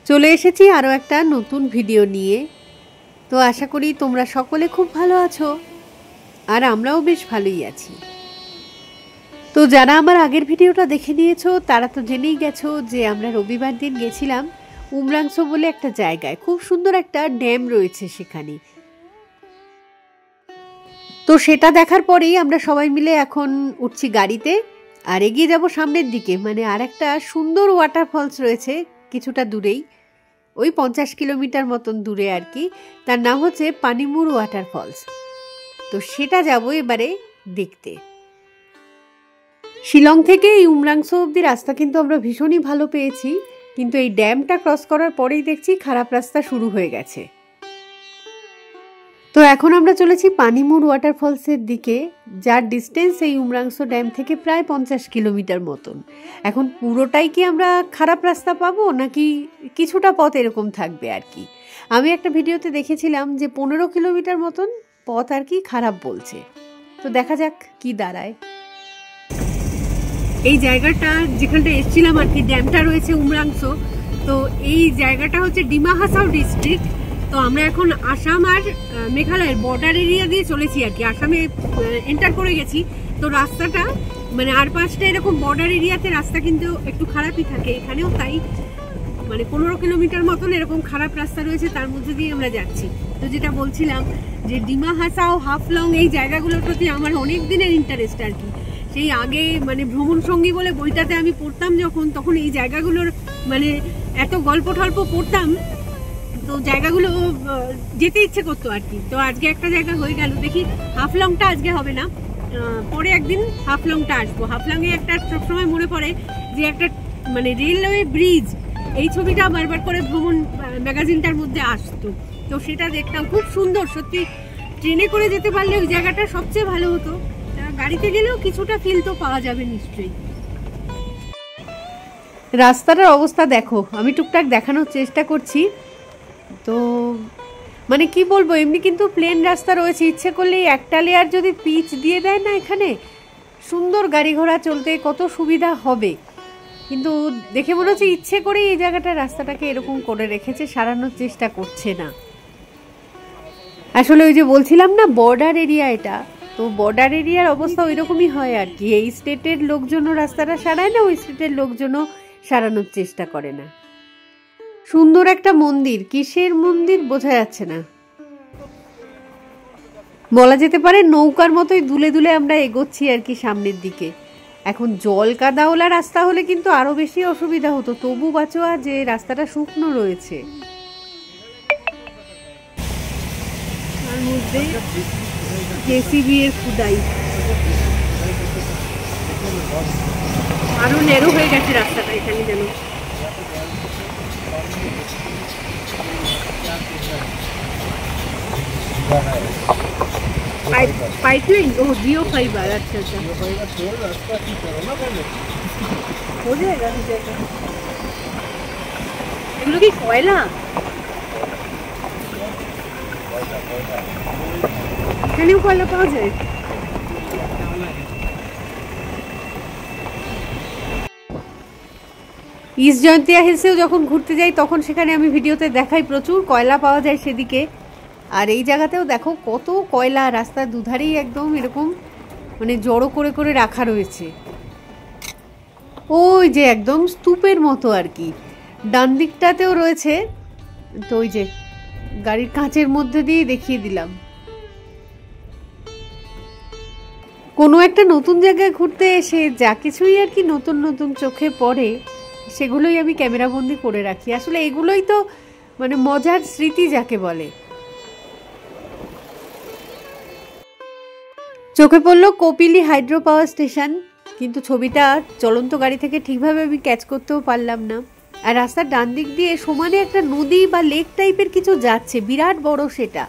চলে এসেছি আরও একটা নতুন ভিডিও নিয়ে। তো আশা করি তোমরা সকলে খুব ভালো আছো, আর আমরাও বেশ ভালোই আছি। তো যারা আমার আগের ভিডিওটা দেখে নিয়েছো তারা তো জেনেই গেছো যে আমরা রবিবার দিন গেছিলাম উমরাংসো বলে একটা জায়গায়। খুব সুন্দর একটা ড্যাম রয়েছে সেখানে। তো সেটা দেখার পরেই আমরা সবাই মিলে এখন উঠছি গাড়িতে আর এগিয়ে যাব সামনের দিকে। মানে আর একটা সুন্দর ওয়াটারফলস রয়েছে কিছুটা দূরেই, ওই 50 কিলোমিটার মতন দূরে আর কি। তার নাম হচ্ছে পানিমুর ওয়াটারফলস। তো সেটা যাব এবারে দেখতে। শিলং থেকে এই উমরাংসো অব্দি রাস্তা কিন্তু আমরা ভীষণই ভালো পেয়েছি, কিন্তু এই ড্যামটা ক্রস করার পরেই দেখছি খারাপ রাস্তা শুরু হয়ে গেছে। তো এখন আমরা চলেছি পানিমুর ওয়াটারফলসের দিকে, যার ডিস্টেন্স এই উমরাংসো ড্যাম থেকে প্রায় 50 কিলোমিটার মতন। এখন পুরোটাই কি আমরা খারাপ রাস্তা পাবো নাকি কিছুটা পথ এরকম থাকবে আর কি। আমি একটা ভিডিওতে দেখেছিলাম যে 15 কিলোমিটার মতন পথ আর কি খারাপ বলছে। তো দেখা যাক কি দাঁড়ায়। এই জায়গাটা যেখানটা এসেছিলাম আর কি, ড্যামটা রয়েছে উমরাংসো। তো এই জায়গাটা হচ্ছে ডিমা হাসাও ডিস্ট্রিক্ট। তো আমরা এখন আসাম আর মেঘালয়ের বর্ডার এরিয়া দিয়ে চলেছি আর কি, আসামে এন্টার করে গেছি। তো রাস্তাটা মানে আর 5টা এরকম বর্ডার এরিয়াতে রাস্তা কিন্তু একটু খারাপই থাকে, এখানেও তাই। মানে 15 কিলোমিটার মতন এরকম খারাপ রাস্তা রয়েছে, তার মধ্যে দিয়ে আমরা যাচ্ছি। তো যেটা বলছিলাম যে ডিমা হাসাও, হাফলং এই জায়গাগুলোর প্রতি আমার অনেক দিনের ইন্টারেস্ট আর কি। সেই আগে মানে ভ্রমণ সঙ্গী বলে বইটাতে আমি পড়তাম যখন, তখন এই জায়গাগুলোর মানে এত গল্প টল্প পড়তাম, তো জায়গাগুলো যেতে ইচ্ছে করতো আর কি। তো আজকে একটা জায়গা হয়ে গেল, দেখি হাফলংটা আজকে হবে না, পরে একদিন হাফলংটা আসবো। হাফলংয়ে একটা সবসময় মনে পড়ে যে একটা মানে রেলওয়ে ব্রিজ, এই ছবিটা বারবার করে ভ্রমণ ম্যাগাজিনটার মধ্যে আসতো। তো সেটা দেখতাম, খুব সুন্দর সত্যি। ট্রেনে করে যেতে পারলে ওই জায়গাটা সবচেয়ে ভালো হতো, গাড়িতে গেলেও কিছুটা ফিল তো পাওয়া যাবে নিশ্চয়ই। রাস্তাটার অবস্থা দেখো, আমি টুকটাক দেখানোর চেষ্টা করছি। তো মানে কি বলবো, এমনি কিন্তু প্লেন রাস্তা রয়েছে, ইচ্ছে করলেই একটা লেয়ার যদি পিচ দিয়ে দেয় না এখানে, সুন্দর গাড়ি ঘোড়া চলতে কত সুবিধা হবে। কিন্তু দেখে মনে হচ্ছে ইচ্ছে করে এই জায়গাটা রাস্তাটাকে এরকম করে রেখেছে, সারানোর চেষ্টা করছে না। আসলে ওই যে বলছিলাম না বর্ডার এরিয়া এটা, তো বর্ডার এরিয়ার অবস্থা ওই রকমই হয় আর কি। এই স্টেটের লোকজনও রাস্তাটা সারায় না, ওই স্টেটের লোকজনও সারানোর চেষ্টা করে না। সুন্দর একটা মন্দির, কিসের মন্দির বোঝা যাচ্ছে না, বলা যেতে পারে নৌকার মতোই দুলে দুলে আমরা এগোচ্ছি আর কি সামনের দিকে। এখন জল কাদাওয়ালা রাস্তা হলে কিন্তু আরো বেশি অসুবিধা হতো, তবু বাঁচোয়া যে রাস্তাটা শুকনো রয়েছে। তার মধ্যে জেসিবি এর খুদাই, আরো ন্যারো হয়ে গেছে রাস্তাটা এখানে যেন। पाइपलाइन, ओह जियो फाइबर, अच्छा अच्छा हो जाएगा এগুলো কি কয়লা? এখানেও কয়লা পাওয়া যায়? ইস্ট জয়ন্তিয়া হিলসেও যখন ঘুরতে যাই তখন সেখানে আমি ভিডিওতে দেখাই প্রচুর কয়লা পাওয়া যায় সেদিকে। আর এই জায়গাতেও দেখো কত কয়লা, রাস্তার দুধারেই একদম এরকম মানে জড়ো করে করে রাখা রয়েছে। ওই যে একদম স্তূপের মতো আর কি, ডান দিকটাতেও রয়েছে। তো ওই যে গাড়ির কাঁচের মধ্যে দিয়ে দেখিয়ে দিলাম। কোনো একটা নতুন জায়গায় ঘুরতে এসে যা কিছুই আর কি নতুন নতুন চোখে পড়ে সেগুলোই আমি ক্যামেরাবন্দি করে রাখি। আসলে এগুলোই তো মানে মজার স্মৃতি যাকে বলে। চোখে পড়লো কপিলি হাইড্রো পাওয়ার স্টেশন, কিন্তু ছবিটা চলন্ত গাড়ি থেকে ঠিকভাবে আমি ক্যাচ করতেও পারলাম না। আর রাস্তার ডান দিক দিয়ে সমানে একটা নদী বা লেক টাইপের কিছু যাচ্ছে, বিরাট বড় সেটা।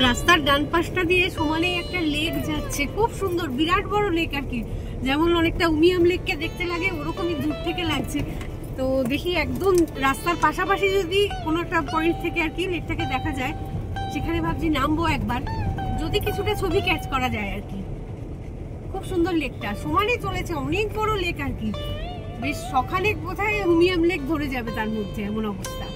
রাস্তার ডান পাশটা দিয়ে সমানে একটা লেক যাচ্ছে, খুব সুন্দর বিরাট বড় লেক আর কি। যেমন অনেকটা উমিয়াম লেককে দেখতে লাগে ওরকমই দূর থেকে লাগছে। তো দেখি একদম রাস্তার পাশাপাশি যদি কোনো একটা পয়েন্ট থেকে আর কি লেকটাকে দেখা যায়, সেখানে ভাবছি নামবো একবার, যদি কিছুটা ছবি ক্যাচ করা যায় আর কি। খুব সুন্দর লেকটা, সমানে চলেছে, অনেক বড় লেক আর কি। বেশ সকালে কোথায় হুমিয়াম লেক ধরে যাবে তার মধ্যে, এমন অবস্থা।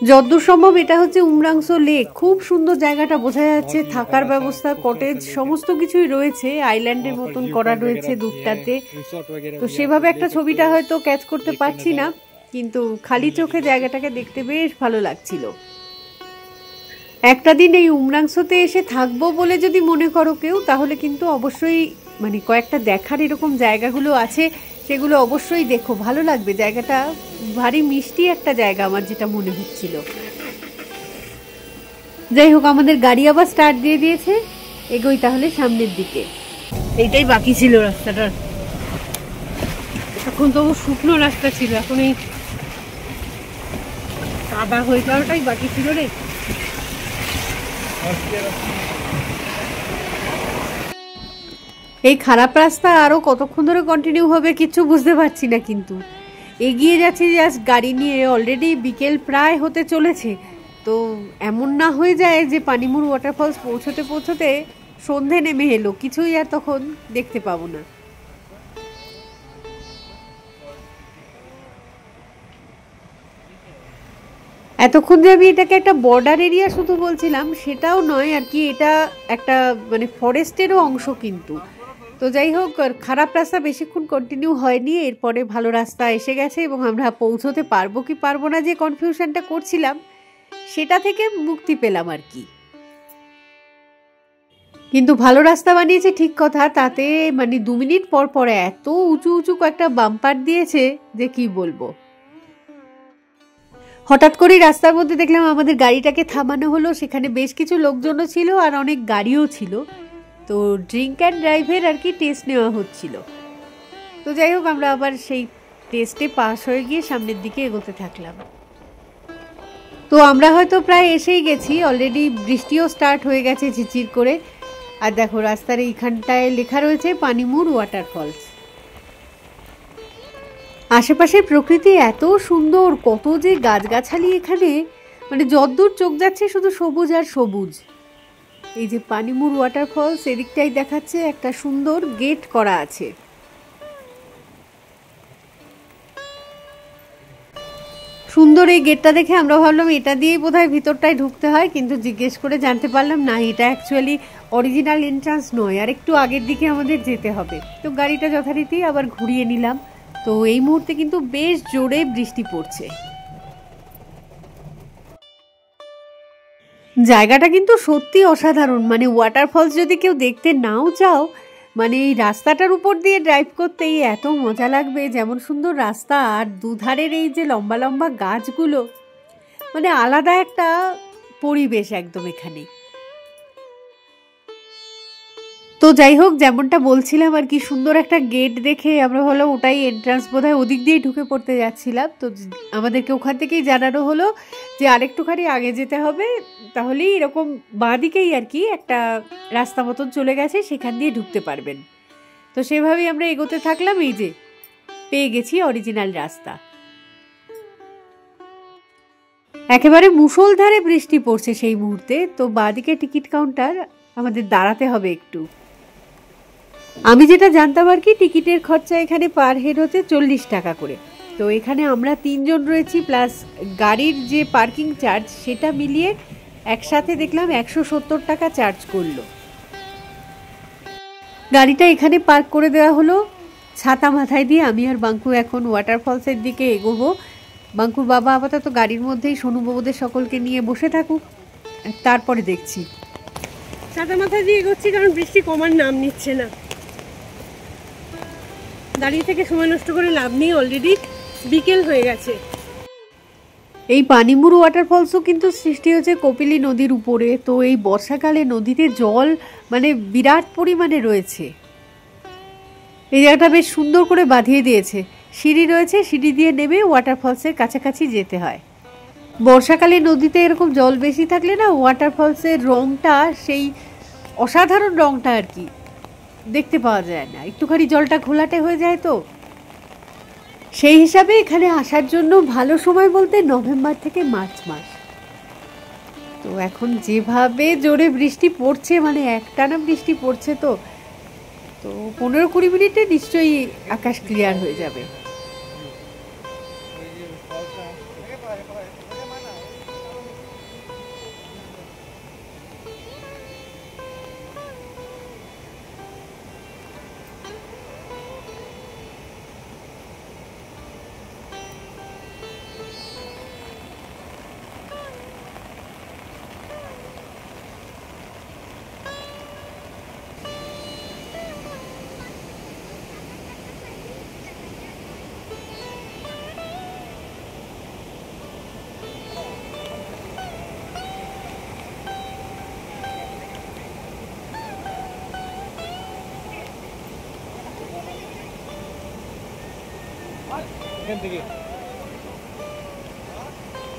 যতদূর সম্ভব এটা হচ্ছে উমরাংসো লেক। খুব সুন্দর জায়গাটা, বোঝা যাচ্ছে থাকার ব্যবস্থা, কটেজ সমস্ত কিছুই রয়েছে, আইল্যান্ডের মতন করা রয়েছে দূরটাতে। তো সেভাবে একটা ছবিটা হয়তো ক্যাচ করতে পারছি না, কিন্তু খালি চোখে জায়গাটাকে দেখতে বেশ ভালো লাগছিল। একটা দিন এই উমরাংসোতে এসে থাকবো বলে যদি মনে করো কেউ, তাহলে কিন্তু অবশ্যই মানে কয়েকটা দেখার এরকম জায়গাগুলো আছে, সেগুলো অবশ্যই দেখো, ভালো লাগবে। জায়গাটা ভারী মিষ্টি একটা জায়গা আমার যেটা মনে হচ্ছিল। যাই হোক, আমাদের গাড়ি আবার স্টার্ট দিয়ে দিয়েছে, এগোই তাহলে সামনের দিকে। এইটাই বাকি ছিল রাস্তাটার, এখন তো শুকনো রাস্তা ছিল, এখন এই কাদা হয়ে যাওয়াটাই বাকি ছিল রে। এই খারাপ রাস্তা আরো কতক্ষণ ধরে কন্টিনিউ হবে কিছু বুঝতে পারছি না, কিন্তু এগিয়ে যাচ্ছি জাস্ট গাড়ি নিয়ে। অলরেডি বিকেল প্রায় হতে চলেছে, তো এমন না হয়ে যায় যে পানিমুর ওয়াটারফলস পৌঁছতে পৌঁছতে সন্ধে নেমে এলো, কিছুই আর তখন দেখতে পাবো না। এতক্ষণ যে আমি এটাকে একটা বর্ডার এরিয়া শুধু বলছিলাম, সেটাও নয় আর কি, এটা একটা মানে ফরেস্টেরও অংশ কিন্তু। তো যাই হোক, খারাপ রাস্তা বেশিক্ষণ কন্টিনিউ হয়নি, এরপরে ভালো রাস্তা এসে গেছে এবং আমরা পৌঁছতে পারবো কি পারবো না যে কনফিউশনটা করছিলাম, সেটা থেকে মুক্তি পেলাম আর কি। কিন্তু ভালো রাস্তা বানিয়েছে ঠিক কথা, তাতে মানে 2 মিনিট পর পরে এত উঁচু উঁচু কয়েকটা বাম্পার দিয়েছে যে কি বলবো। হঠাৎ করে রাস্তার মধ্যে দেখলাম আমাদের গাড়িটাকে থামানো হলো, সেখানে বেশ কিছু লোকজনও ছিল আর অনেক গাড়িও ছিল। তো ড্রিঙ্ক অ্যান্ড ড্রাইভের আর কি টেস্ট নেওয়া হচ্ছিল। তো যাই হোক, আমরা আবার সেই টেস্টে পাস হয়ে গিয়ে সামনের দিকে এগোতে থাকলাম। তো আমরা হয়তো প্রায় এসেই গেছি, অলরেডি বৃষ্টিও স্টার্ট হয়ে গেছে ঝিরঝির করে। আর দেখো রাস্তার এইখানটায় লেখা রয়েছে পানিমুর ওয়াটারফলস। আশেপাশের প্রকৃতি এত সুন্দর, কত যে গাছগাছালি এখানে, মানে যতদূর চোখ যাচ্ছে শুধু সবুজ আর সবুজ। এই যে পানিমুর ওয়াটারফলস, এদিকটাই দেখাচ্ছে একটা সুন্দর গেট করা আছে। সুন্দর এই গেটটা দেখে আমরা ভাবলাম এটা দিয়েই বোধহয় ভিতরটায় ঢুকতে হয়, কিন্তু জিজ্ঞেস করে জানতে পারলাম না, এটা অ্যাকচুয়ালি অরিজিনাল এন্ট্রান্স নয়, আর একটু আগের দিকে আমাদের যেতে হবে। তো গাড়িটা যথারীতি আবার ঘুরিয়ে নিলাম। তো এই মুহূর্তে কিন্তু বেশ জোরে বৃষ্টি পড়ছে। জায়গাটা কিন্তু সত্যি অসাধারণ, মানে ওয়াটারফলস যদি কেউ দেখতে নাও চাও, মানে এই রাস্তাটার উপর দিয়ে ড্রাইভ করতেই এত মজা লাগবে। যেমন সুন্দর রাস্তা আর দুধারের এই যে লম্বা লম্বা গাছগুলো, মানে আলাদা একটা পরিবেশ একদম এখানে। তো যাই হোক, যেমনটা বলছিলাম আর কি, সুন্দর একটা গেট দেখে আমরা হলো ওটাই এন্ট্রান্স, বোধহয় ওদিক দিয়েই ঢুকে পড়তে যাচ্ছিলাম। তো আমাদেরকে ওখান থেকেই জানানো হলো যে আরেকটুখানি আগে যেতে হবে, তাহলেই এরকম বাঁ দিকেই আর কি একটা রাস্তা মতন চলে গেছে, সেখান দিয়ে ঢুকতে পারবেন। তো সেভাবেই আমরা এগোতে থাকলাম। এই যে পেয়ে গেছি অরিজিনাল রাস্তা। একেবারে মুষলধারে বৃষ্টি পড়ছে সেই মুহূর্তে। তো বাঁ দিকে টিকিট কাউন্টার, আমাদের দাঁড়াতে হবে একটু। আমি যেটা জানতাম আর কি, টিকিটের খরচা এখানে পার হেড হতে 40 টাকা করে। তো এখানে আমরা 3 জন রয়েছি, প্লাস গাড়ির যে পার্কিং চার্জ সেটা মিলিয়ে একসাথে দেখলাম 170 টাকা চার্জ করলো। গাড়িটা এখানে পার্ক করে দেওয়া হলো, ছাতা মাথায় দিয়ে আমি আর বাঙ্কু এখন ওয়াটারফলসের দিকে এগোবো। বাঙ্কুর বাবা আপাতত গাড়ির মধ্যেই সোনুবাবুদের সকলকে নিয়ে বসে থাকুক, তারপরে দেখছি। ছাতা মাথায় দিয়ে এগোচ্ছি কারণ বৃষ্টি কমার নাম নিচ্ছে না। দাঁড়িয়ে থেকে সময় নষ্ট করে লাভ নেই, অলরেডি বিকেল হয়ে গেছে। এই পানিমুর ওয়াটারফলসও কিন্তু সৃষ্টি হয়েছে কপিলী নদীর উপরে। তো এই বর্ষাকালে নদীতে জল মানে বিরাট পরিমাণে রয়েছে। এই জায়গাটা বেশ সুন্দর করে বাঁধিয়ে দিয়েছে, সিঁড়ি রয়েছে, সিঁড়ি দিয়ে নেমে ওয়াটারফলসের কাছাকাছি যেতে হয়। বর্ষাকালে নদীতে এরকম জল বেশি থাকলে না, ওয়াটারফলসের রংটা, সেই অসাধারণ রংটা আর কি দেখতে পাওয়া যায় না, একটুখানি জলটা ঘোলাটে হয়ে যায়। তো সেই হিসাবে এখানে আসার জন্য ভালো সময় বলতে নভেম্বর থেকে মার্চ মাস। তো এখন যেভাবে জোরে বৃষ্টি পড়ছে, মানে একটানা বৃষ্টি পড়ছে, তো তো 15-20 মিনিটে নিশ্চয়ই আকাশ ক্লিয়ার হয়ে যাবে।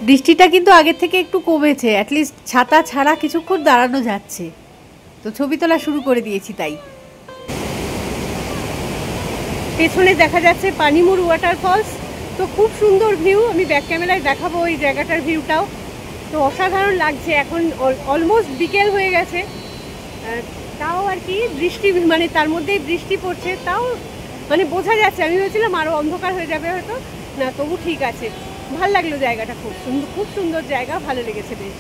বৃষ্টিটা কিন্তু আগের থেকে একটু কমেছে, অ্যাটলিস্ট ছাতা ছাড়া কিছুক্ষণ দাঁড়ানো যাচ্ছে। তো ছবি তোলা শুরু করে দিয়েছি। তাই পেছনে দেখা যাচ্ছে পানিমুর ওয়াটারফলস। তো খুব সুন্দর ভিউ, আমি ব্যাক ক্যামেরায় দেখাবো ওই জায়গাটার ভিউটাও। তো অসাধারণ লাগছে। এখন অলমোস্ট বিকেল হয়ে গেছে, তাও আর কি বৃষ্টি, মানে তার মধ্যেই বৃষ্টি পড়ছে, তাও মানে বোঝা যাচ্ছে। আমি ভেবেছিলাম আরও অন্ধকার হয়ে যাবে হয়তো, না তবু ঠিক আছে। ভাল লাগলো জায়গাটা, খুব সুন্দর, খুব সুন্দর জায়গা, ভালো লেগেছে বেশ।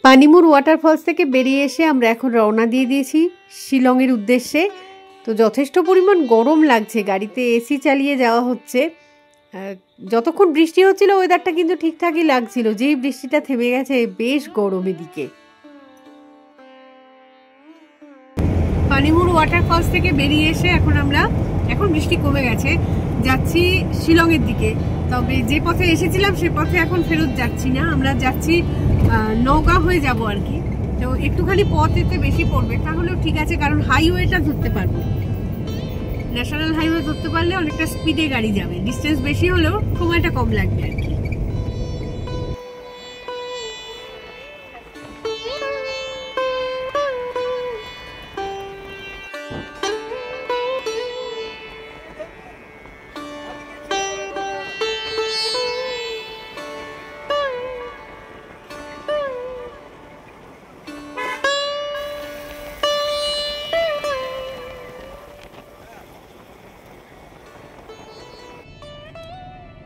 পানিমুর ওয়াটারফলস থেকে বেরিয়ে এসে আমরা এখন রওনা দিয়ে দিয়েছি শিলংয়ের উদ্দেশ্যে। তো যথেষ্ট পরিমাণ গরম লাগছে, গাড়িতে এসি চালিয়ে যাওয়া হচ্ছে। যতক্ষণ বৃষ্টি হচ্ছিল ওয়েদারটা কিন্তু ঠিকঠাকই লাগছিল, যেই বৃষ্টিটা থেমে গেছে বেশ গরম এদিকে। পানিমুর ওয়াটারফলস থেকে বেরিয়ে এসে এখন বৃষ্টি কমে গেছে, যাচ্ছি শিলংয়ের দিকে। তবে যে পথে এসেছিলাম সে পথে এখন ফেরত যাচ্ছি না, আমরা যাচ্ছি নওগাঁ হয়ে যাব আর কি। তো একটুখানি পথ এতে বেশি পড়বে, তাহলেও ঠিক আছে, কারণ হাইওয়েটা ধরতে পারবো। ন্যাশনাল হাইওয়ে ধরতে পারলে অনেকটা স্পিডে গাড়ি যাবে, ডিস্টেন্স বেশি হলেও সময়টা কম লাগবে আর কি।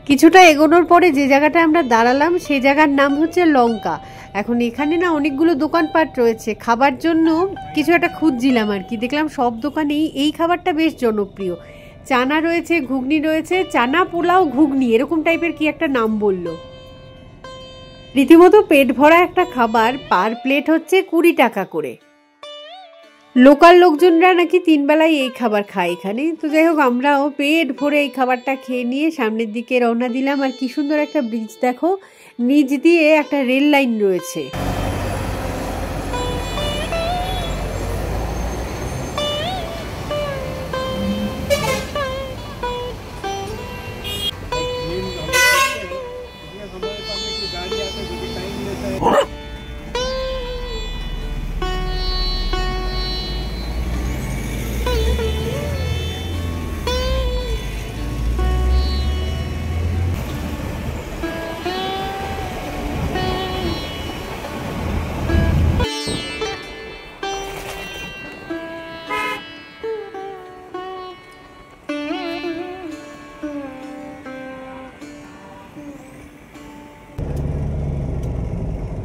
কিছুটা এগোনোর পরে যে জায়গাটা আমরা দাঁড়ালাম সেই জায়গার নাম হচ্ছে লঙ্কা। এখন এখানে না অনেকগুলো দোকানপাট রয়েছে, খাবার জন্য কিছু একটা খুঁজছিলাম আর কি। দেখলাম সব দোকানেই এই খাবারটা বেশ জনপ্রিয়। চানা রয়েছে, ঘুগনি রয়েছে, চানা পোলাও ঘুগনি এরকম টাইপের কি একটা নাম বললো। রীতিমতো পেট ভরা একটা খাবার, পার প্লেট হচ্ছে 20 টাকা করে। লোকাল লোকজনরা নাকি 3 বেলায় এই খাবার খায় এখানে। তো যাই হোক, আমরাও পেট ভরে এই খাবারটা খেয়ে নিয়ে সামনের দিকে রওনা দিলাম। আর কি সুন্দর একটা ব্রিজ দেখো, নিচ দিয়ে একটা রেল লাইন রয়েছে।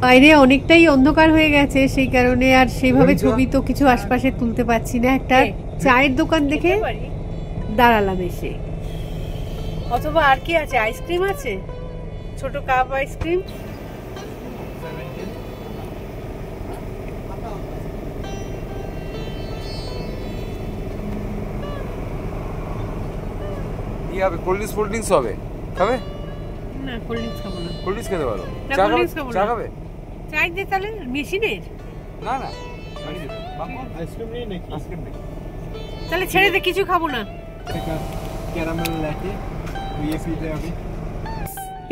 বাইরে অনেকটাই অন্ধকার হয়ে গেছে, সেই কারণে আর সেইভাবে ছবি তো কিছু আশপাশে তুলতে পারছি না। একটা চায়ের দোকান দেখে দাঁড়ালাম এসে। অথবা আর কি আছে, আইসক্রিম আছে, ছোট কাপ আইসক্রিম। কি হবে? কোল্ড ড্রিঙ্কস হবে, খাবে না? কোল্ড ড্রিঙ্কস খাবো না। কোল্ড ড্রিঙ্কস খেতে পারো। চা খাবে? চাই দে তাহলে, মেশিনের। না না, আইসক্রিম নেই নাকি? আইসক্রিম নেই, তাহলে ছেড়ে দে, কিছু খাবো না। ক্যারামেল ল্যাটে ये पी ले अभी।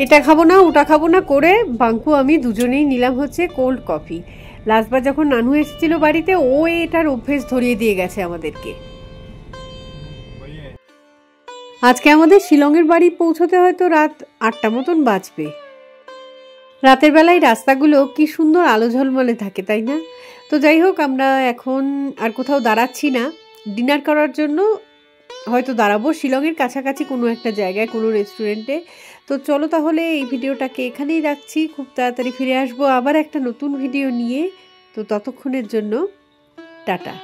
এটা খাবো না ওটা খাবো না করে বাঙ্কু আমি দুজনেই নিলাম হচ্ছে কোল্ড কফি। লাস্টবার যখন নানু এসেছিল বাড়িতে, ও এটার অভ্যেস ধরিয়ে দিয়ে গেছে আমাদেরকে। আজকে আমাদের শিলংয়ের বাড়ি পৌঁছতে হয়তো রাত 8টা মতন বাজবে। রাতের বেলায় রাস্তাগুলো কি সুন্দর আলো ঝলমলে থাকে, তাই না? তো যাই হোক, আমরা এখন আর কোথাও দাঁড়াচ্ছি না, ডিনার করার জন্য হয়তো দাঁড়াবো শিলংয়ের কাছাকাছি কোনো একটা জায়গায়, কোনো রেস্টুরেন্টে। তো চলো তাহলে এই ভিডিওটাকে এখানেই রাখছি, খুব তাড়াতাড়ি ফিরে আসবো আবার একটা নতুন ভিডিও নিয়ে। তো ততক্ষণের জন্য টাটা।